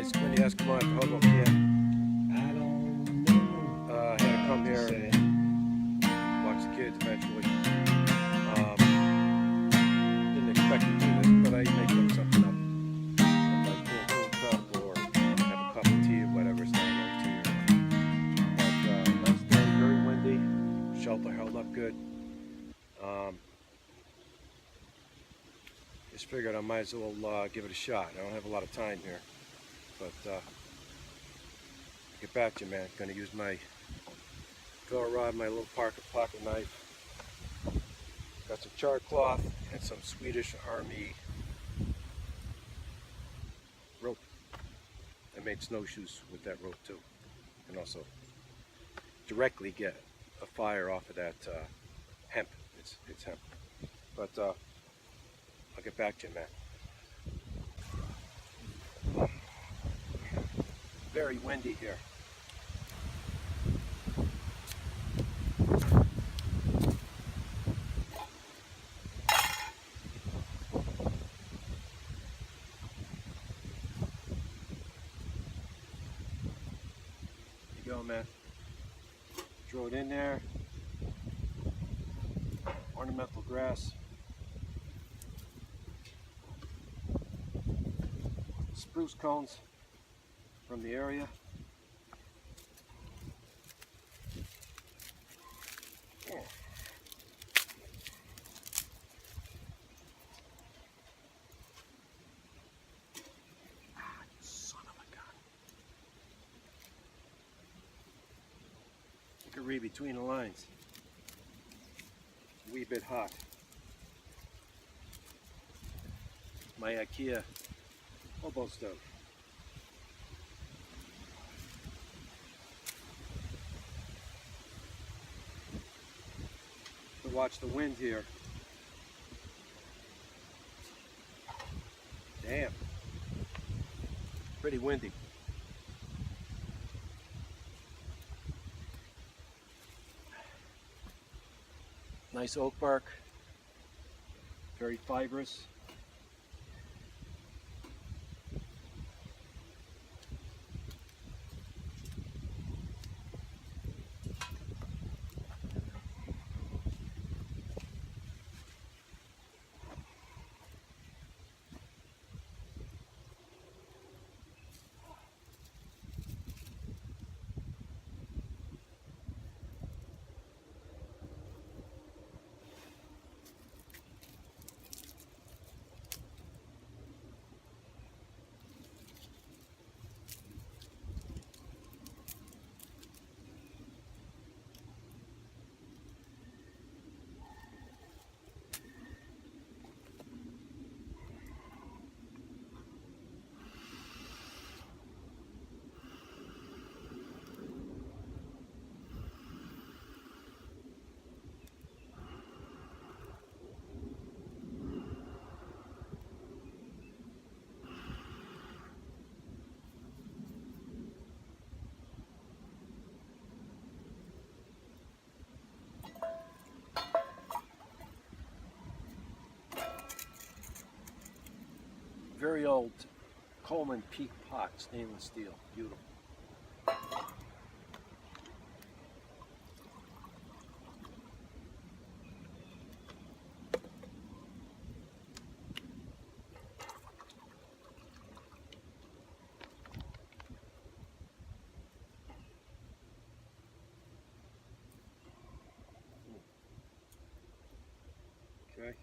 guys, Quinny Eskimo at the Hobo camp. I don't know. Had to come here and watch the kids eventually. Didn't expect to do this, but I may cook something up. Like Canteen cup or have a cup of tea or whatever. It's not no tea. But nice day, very windy. Shelter held up good. Just figured I might as well give it a shot. I don't have a lot of time here, but I'll get back to you, man. Gonna use my draw rod, my little pocket knife. Got some char cloth and some Swedish Army rope. I made snowshoes with that rope too, and also directly get a fire off of that hemp. It's hemp, but. I'll get back to you, man. Very windy here. There you go, man. Throw it in there. Ornamental grass. Spruce cones from the area. Yeah. You son of a gun. You can read between the lines. A wee bit hot. My IKEA Hobo stove. To watch the wind here. Damn. Pretty windy. Nice oak bark. Very fibrous. Very old Coleman Peak pot, stainless steel, beautiful. Okay.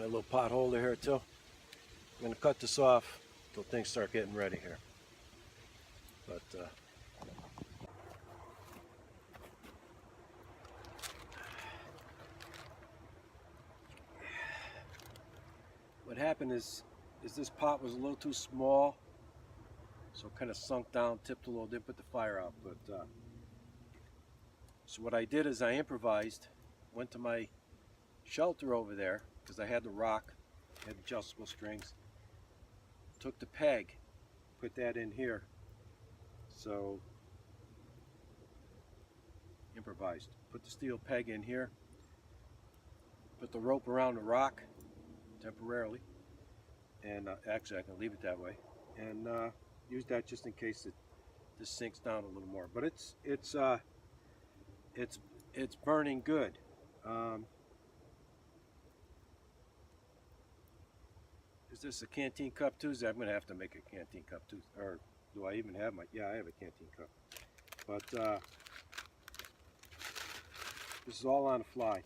little pot holder here too. I'm going to cut this off until things start getting ready here. But what happened is this pot was a little too small, so it kind of sunk down, tipped a little, didn't put the fire out. But so what I did is I improvised, went to my shelter over there because I had the rock, had adjustable strings, took the peg, put that in here. So improvised, put the steel peg in here, put the rope around the rock temporarily, and actually I can leave it that way, and use that just in case this sinks down a little more. But it's burning good. Is this a Canteen cup Tuesday? I'm going to have to make a Canteen cup Tuesday. Or do I even have my? Yeah, I have a Canteen cup. But this is all on the fly.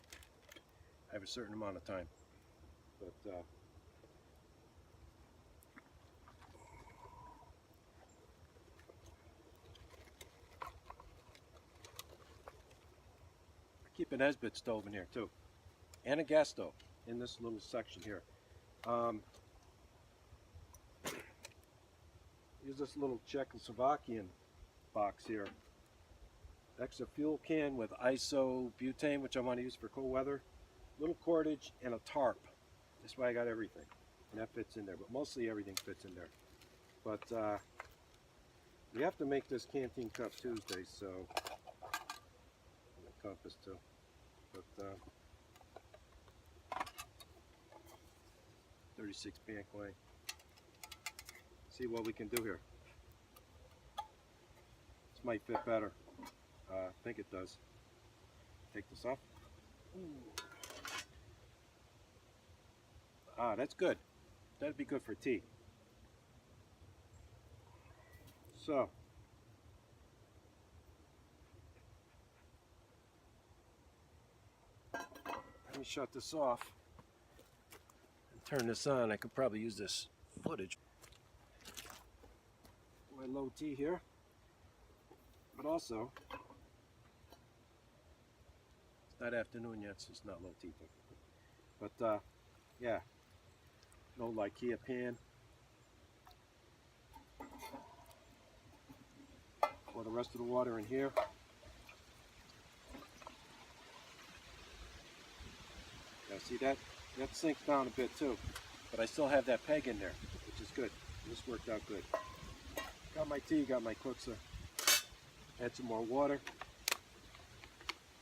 I have a certain amount of time. But I keep an Esbit stove in here too, and a gas stove in this little section here. Use this little Czechoslovakian box here. Extra fuel can with isobutane, which I want to use for cold weather. Little cordage and a tarp. That's why I got everything, and that fits in there. But mostly everything fits in there. But we have to make this Canteen Cup Tuesday, so and the compass too. But 36 bank length. See what we can do here. This might fit better. I think it does. Take this off. Ooh. Ah, that's good. That'd be good for tea. So, let me shut this off and turn this on. I could probably use this footage. My low T here, but also it's not afternoon yet, so it's not low T technically. But yeah, no IKEA pan. Pour the rest of the water in here. Yeah, see that sinks down a bit too, but I still have that peg in there, which is good. This worked out good. Got my tea, got my cookser. Add some more water.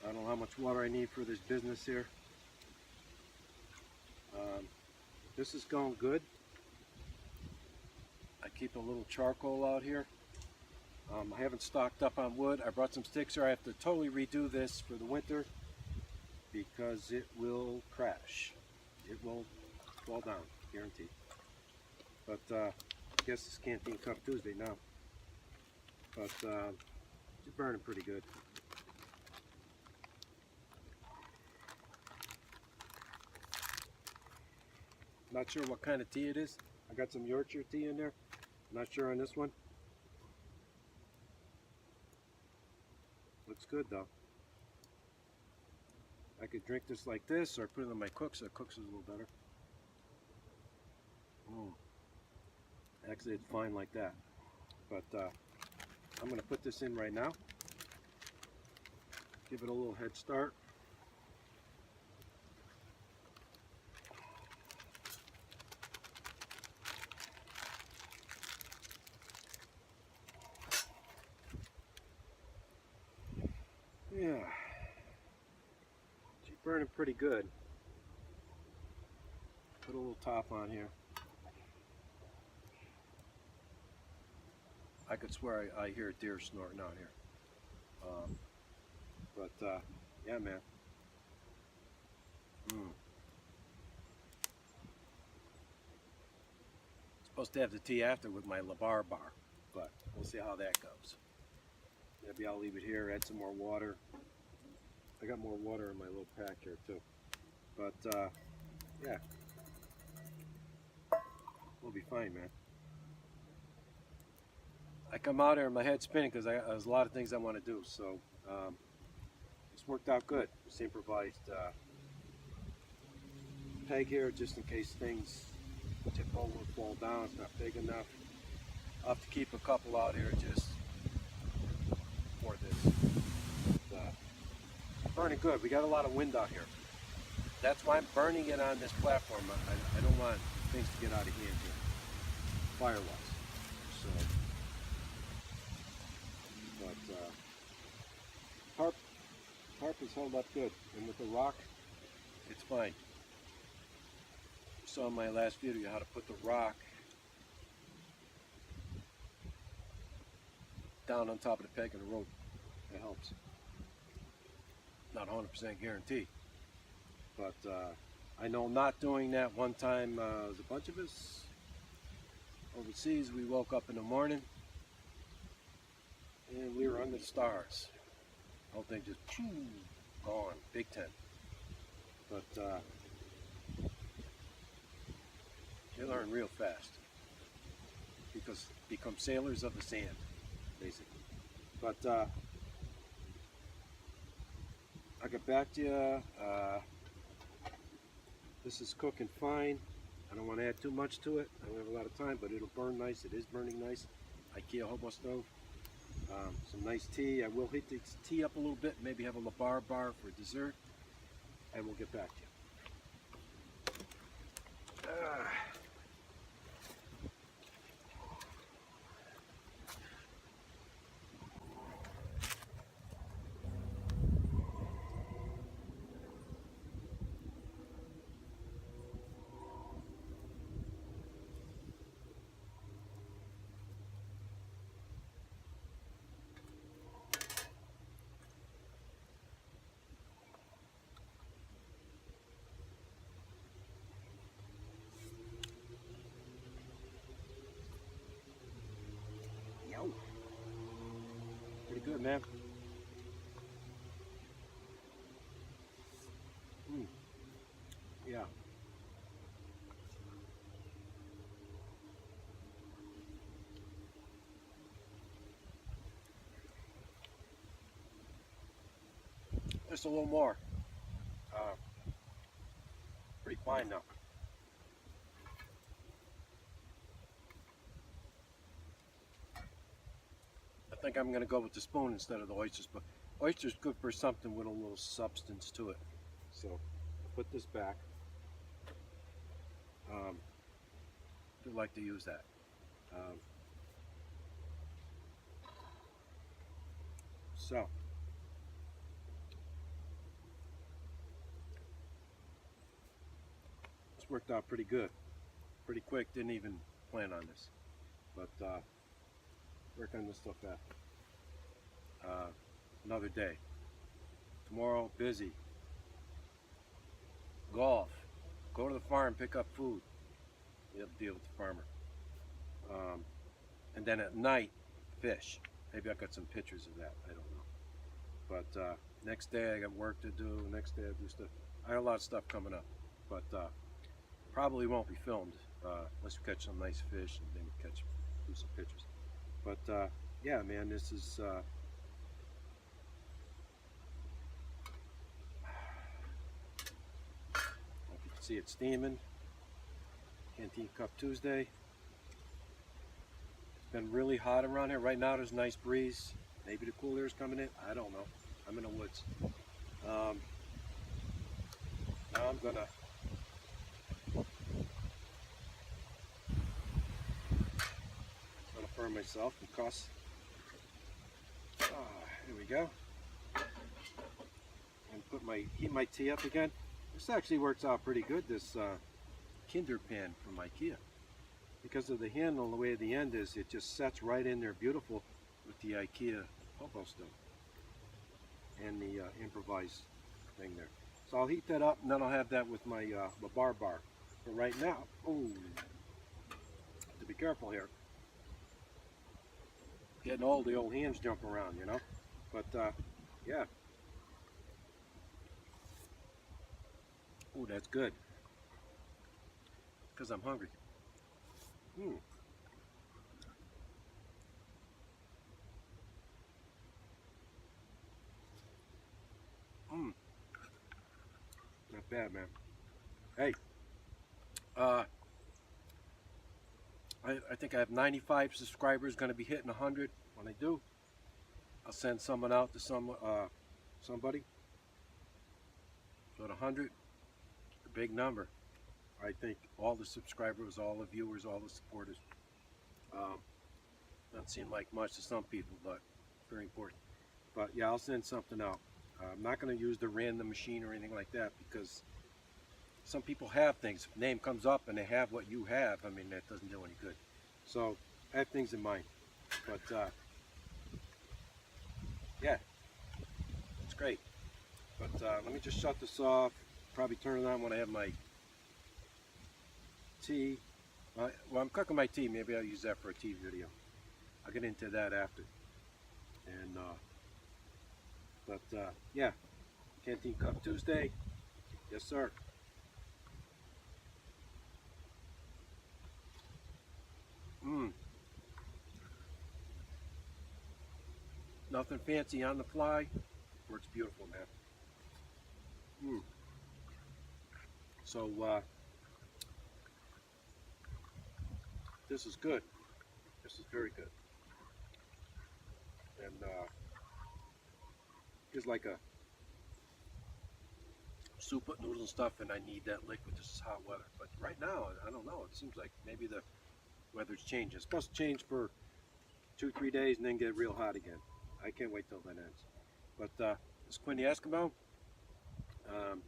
I don't know how much water I need for this business here. This is going good. I keep a little charcoal out here. I haven't stocked up on wood. I brought some sticks here. I have to totally redo this for the winter because it will crash. It will fall down, guaranteed. But I guess it's Canteen Cup Tuesday now. But it's burning pretty good. Not sure what kind of tea it is. I got some Yorkshire tea in there. Not sure on this one. Looks good though. I could drink this like this or put it in my cookser. The cookser's a little better. Actually, it's fine like that. But I'm going to put this in right now. Give it a little head start. Yeah, she's burning pretty good. Put a little top on here. I could swear I hear a deer snorting out here. But yeah, man. Supposed to have the tea after with my LaBar bar, but we'll see how that goes. Maybe I'll leave it here, add some more water. I got more water in my little pack here too. But yeah, We'll be fine, man. I come out here and my head's spinning because there's a lot of things I want to do. So it's worked out good. This improvised peg here just in case things tip over and fall down. It's not big enough. I'll have to keep a couple out here just for this. Burning good. We got a lot of wind out here. That's why I'm burning it on this platform. I don't want things to get out of hand here, fire-wise. So, but tarp has held up good, and with the rock, it's fine. You saw in my last video how to put the rock down on top of the peg and the rope. It helps. Not 100% guarantee, but I know not doing that one time, there's a bunch of us overseas. We woke up in the morning and we were under the stars. The whole thing just gone, big tent. But you learn real fast because become sailors of the sand, basically. But I'll get back to you. This is cooking fine. I don't want to add too much to it. I don't have a lot of time, but it'll burn nice. It is burning nice. IKEA Hobo stove. Some nice tea. I will heat the tea up a little bit. Maybe have a LaBar bar for dessert. And we'll get back to you. Pretty good, man. Yeah. Just a little more. Pretty fine now. I think I'm going to go with the spoon instead of the oysters, but oysters good for something with a little substance to it. So I'll put this back. I do like to use that. So it's worked out pretty good, pretty quick. Didn't even plan on this, but work on this stuff after. Another day. Tomorrow, busy. Golf. Go to the farm, pick up food. You have to deal with the farmer. And then at night, fish. Maybe I got some pictures of that. I don't know. But next day I got work to do. Next day I do stuff. I got a lot of stuff coming up. But probably won't be filmed unless we catch some nice fish and then do some pictures. But yeah, man, this is if you can see it steaming. Canteen Cup Tuesday. It's been really hot around here. Right now there's a nice breeze. Maybe the cool air is coming in. I don't know. I'm in the woods. Now I'm gonna burn myself because here we go. And heat my tea up again. This actually works out pretty good. This Kinder pan from IKEA, because of the handle, the way the end is, it just sets right in there beautiful with the IKEA Hobo stove and the improvised thing there. So I'll heat that up and then I'll have that with my LaBar bar. But right now, have to be careful here. Getting old, the old hands jump around, you know. But yeah. Oh, that's good. Because I'm hungry. Hmm. Mm. Not bad, man. Hey, uh, I think I have 95 subscribers. Going to be hitting 100. When I do, I'll send someone out to somebody. So at 100, a big number. I think all the subscribers, all the viewers, all the supporters. Um, Doesn't seem like much to some people, but very important. But yeah, I'll send something out. I'm not going to use the random machine or anything like that because some people have things. If a name comes up and they have what you have, I mean, that doesn't do any good. So I have things in mind. But yeah, it's great. But let me just shut this off. Probably turn it on when I have my tea. Well, I'm cooking my tea. Maybe I'll use that for a tea video. I'll get into that after. And yeah, Canteen Cup Tuesday. Yes, sir. Mmm. Nothing fancy on the fly. Works beautiful, man. Mm. So this is good. This is very good. And it's like a soup with noodles and stuff, and I need that liquid. This is hot weather. But right now, I don't know. It seems like maybe the weather's changing. It's supposed to change for 2, 3 days and then get real hot again. I can't wait till that ends. But it's Quinn the Eskimo um,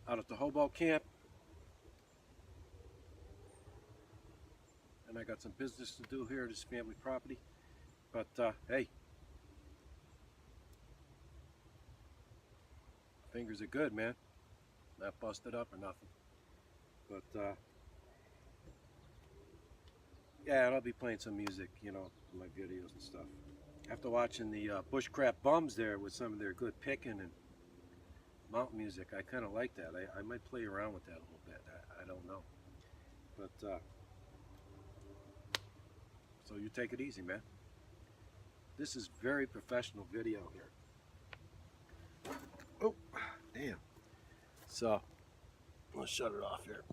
out at the Hobo camp, and I got some business to do here. This family property. But hey, fingers are good, man. Not busted up or nothing. But yeah, and I'll be playing some music, in my videos and stuff. After watching the Bushcraft Bums there with some of their good picking and mountain music, I kind of like that. I might play around with that a little bit. I don't know. But so you take it easy, man. This is very professional video here. Oh, damn. So let's shut it off here.